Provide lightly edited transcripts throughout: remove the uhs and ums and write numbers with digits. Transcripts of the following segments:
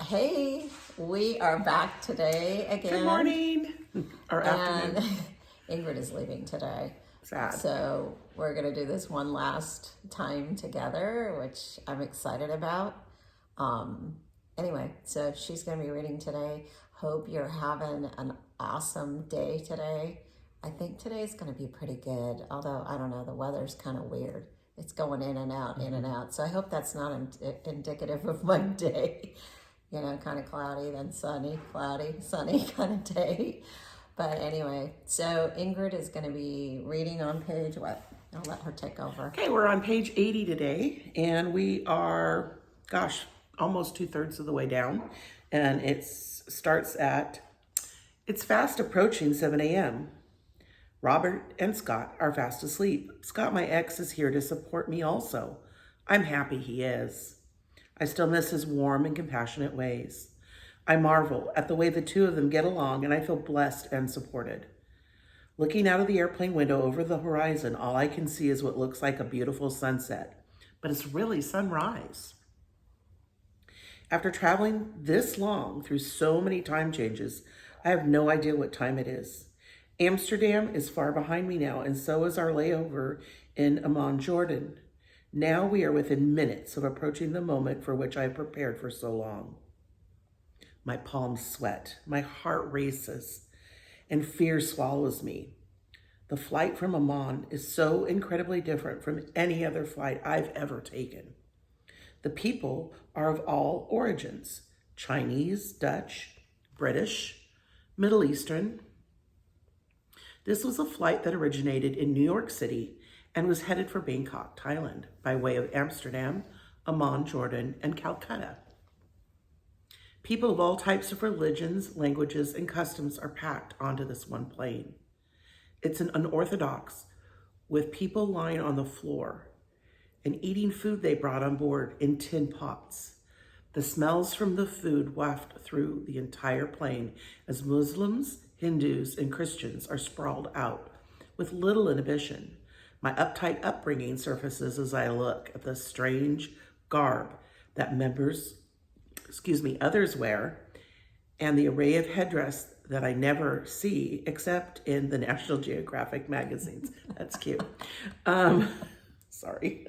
Hey, we are back today again. Good morning or And afternoon. Ingrid is leaving today. Sad. So we're going to do this one last time together, which I'm excited about. Anyway, so she's going to be reading today. Hope you're having an awesome day today. I think today's going to be pretty good, although I don't know, the weather's kind of weird. It's going in and out, in and out. So I hope that's not indicative of my day. You know, kind of cloudy, then sunny, cloudy, sunny kind of day. But anyway, so Ingrid is going to be reading on page what? I'll let her take over. Okay, we're on page 80 today, and we are, almost 2/3 of the way down. And it's fast approaching 7 a.m. Robert and Scott are fast asleep. Scott, my ex, is here to support me also. I'm happy he is. I still miss his warm and compassionate ways. I marvel at the way the two of them get along, and I feel blessed and supported. Looking out of the airplane window over the horizon, all I can see is what looks like a beautiful sunset, but it's really sunrise. After traveling this long through so many time changes, I have no idea what time it is. Amsterdam is far behind me now, and so is our layover in Amman, Jordan. Now we are within minutes of approaching the moment for which I have prepared for so long. My palms sweat, my heart races, and fear swallows me. The flight from Amman is so incredibly different from any other flight I've ever taken. The people are of all origins: Chinese, Dutch, British, Middle Eastern. This was a flight that originated in New York City and was headed for Bangkok, Thailand, by way of Amsterdam, Amman, Jordan, and Calcutta. People of all types of religions, languages, and customs are packed onto this one plane. It's an unorthodox, with people lying on the floor and eating food they brought on board in tin pots. The smells from the food waft through the entire plane as Muslims, Hindus, and Christians are sprawled out with little inhibition. My uptight upbringing surfaces as I look at the strange garb that others wear, and the array of headdress that I never see except in the National Geographic magazines. That's cute. Sorry.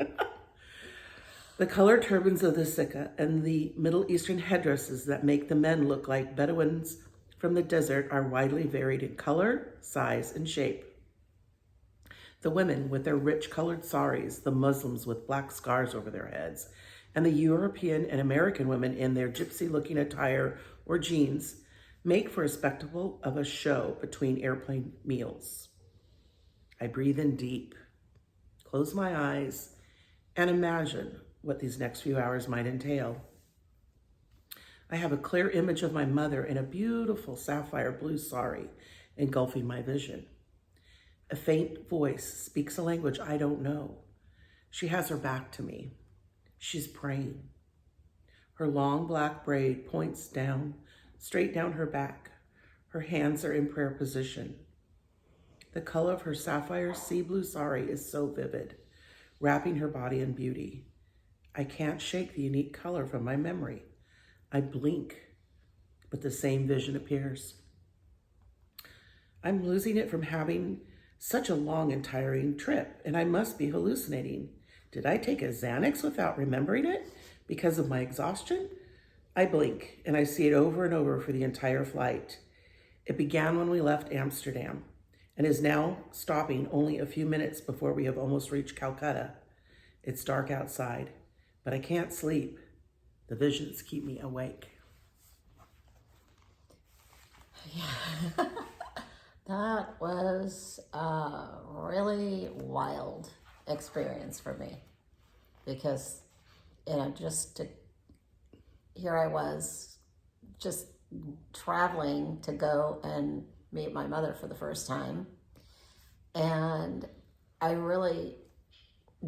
The colored turbans of the Sikha and the Middle Eastern headdresses that make the men look like Bedouins from the desert are widely varied in color, size, and shape. The women with their rich colored saris, the Muslims with black scars over their heads, and the European and American women in their gypsy-looking attire or jeans make for a spectacle of a show between airplane meals. I breathe in deep, close my eyes, and imagine what these next few hours might entail. I have a clear image of my mother in a beautiful sapphire blue sari engulfing my vision. A faint voice speaks a language I don't know. She has her back to me. She's praying. Her long black braid points down, straight down her back. Her hands are in prayer position. The color of her sapphire sea blue sari is so vivid, wrapping her body in beauty. I can't shake the unique color from my memory. I blink, but the same vision appears. I'm losing it from having such a long and tiring trip, and I must be hallucinating. Did I take a Xanax without remembering it because of my exhaustion? I blink, and I see it over and over for the entire flight. It began when we left Amsterdam, and is now stopping only a few minutes before we have almost reached Calcutta. It's dark outside, but I can't sleep. The visions keep me awake. Yeah. That was a really wild experience for me because, here I was just traveling to go and meet my mother for the first time. And I really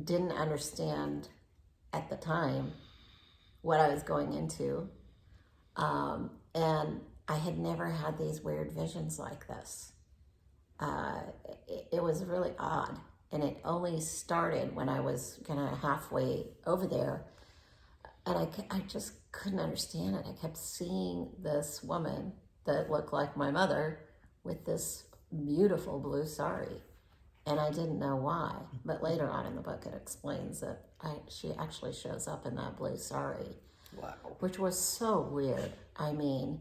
didn't understand at the time what I was going into. And I had never had these weird visions like this. It was really odd. And it only started when I was kind of halfway over there. and I just couldn't understand it. I kept seeing this woman that looked like my mother with this beautiful blue sari, and I didn't know why. But later on in the book, it explains that she actually shows up in that blue sari. Wow. Which was so weird. I mean,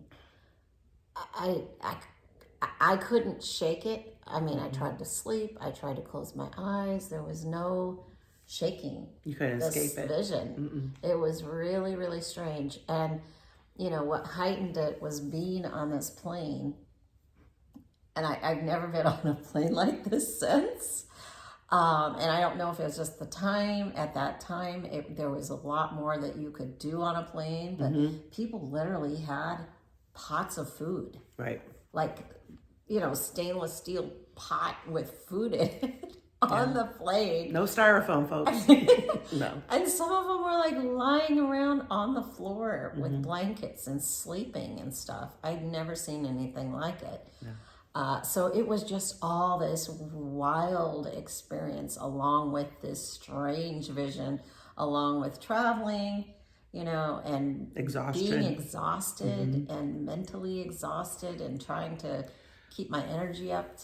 I couldn't shake it. I mean, I tried to sleep. I tried to close my eyes. There was no shaking. You couldn't escape it. Vision. It was really, really strange. And, you know, what heightened it was being on this plane. And I've never been on a plane like this since. And I don't know if it was just the time. At that time, there was a lot more that you could do on a plane. But people literally had pots of food. Right. Like, you know, stainless steel pot with food in it on the plane. No styrofoam, folks. No. And some of them were like lying around on the floor with blankets and sleeping and stuff. I'd never seen anything like it. No. So it was just all this wild experience along with this strange vision, along with traveling, you know, and being exhausted and mentally exhausted and trying to keep my energy up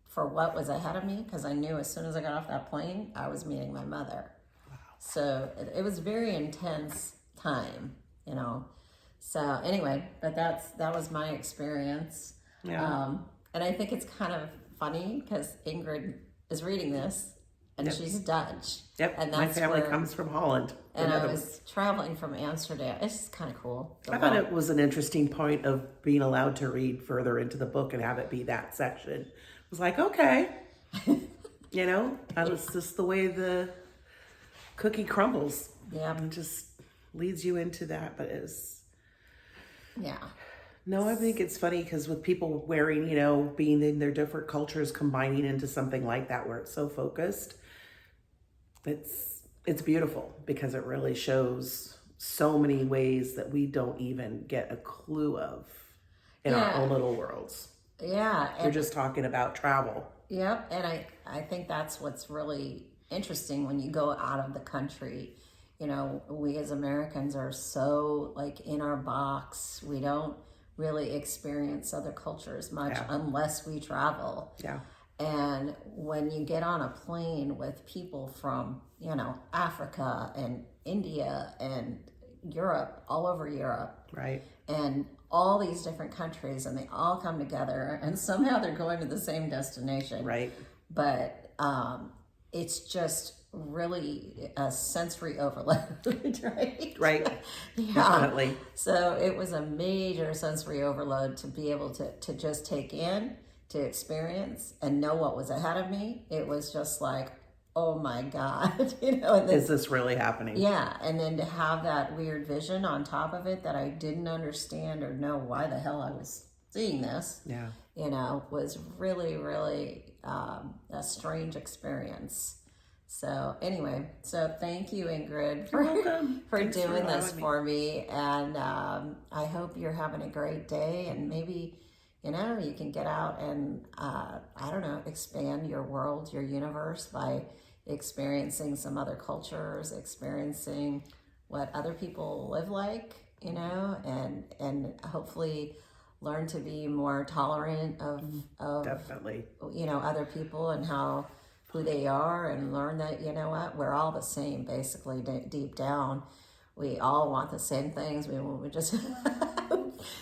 for what was ahead of me, because I knew as soon as I got off that plane, I was meeting my mother. Wow. So it was a very intense time, you know. So anyway, but that was my experience. Yeah. And I think it's kind of funny because Ingrid is reading this and she's Dutch. Yep, and my family comes from Holland. And I was traveling from Amsterdam. It's just kind of cool. I thought it was an interesting point of being allowed to read further into the book and have it be that section. It was like, okay, you know, that was just the way the cookie crumbles. Yeah. And just leads you into that. But it's... Yeah. No, I think it's funny because with people wearing, you know, being in their different cultures, combining into something like that where it's so focused, it's beautiful because it really shows so many ways that we don't even get a clue of in our own little worlds. Yeah. You're just talking about travel. Yep. And I think that's what's really interesting when you go out of the country. You know, we as Americans are so like in our box. We don't really experience other cultures much unless we travel. Yeah. And when you get on a plane with people from, you know, Africa and India and Europe, all over Europe. Right. And all these different countries, and they all come together and somehow they're going to the same destination. Right. But it's just really a sensory overload, right? Right. Yeah. Definitely. So it was a major sensory overload to be able to just take in, to experience, and know what was ahead of me. It was just like, oh my God, you know. And then, is this really happening? Yeah. And then to have that weird vision on top of it that I didn't understand or know why the hell I was seeing this, you know, was really, really a strange experience. So anyway, so thank you, Ingrid, for doing this for me. And I hope you're having a great day, and maybe, you know, you can get out and, I don't know, expand your world, your universe by experiencing some other cultures, experiencing what other people live like, you know, and hopefully learn to be more tolerant of definitely, you know, other people and who they are, and learn that, you know what, we're all the same, basically, deep down. We all want the same things. We just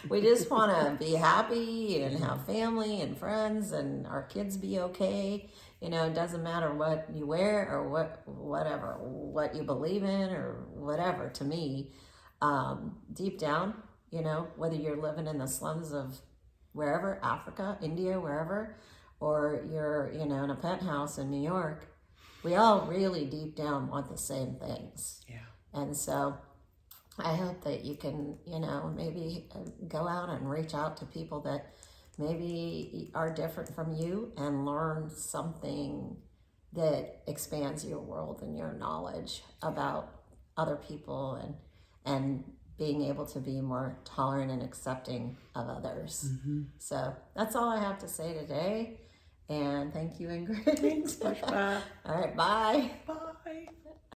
we just want to be happy and have family and friends and our kids be okay. You know, it doesn't matter what you wear or what you believe in or whatever. To me, deep down, you know, whether you're living in the slums of wherever, Africa, India, wherever, or you're, you know, in a penthouse in New York, we all really deep down want the same things. Yeah. And so I hope that you can, you know, maybe go out and reach out to people that maybe are different from you and learn something that expands your world and your knowledge about other people, and being able to be more tolerant and accepting of others. Mm-hmm. So that's all I have to say today. And thank you, Ingrid. Thanks, Pushpa. All right, bye. Bye.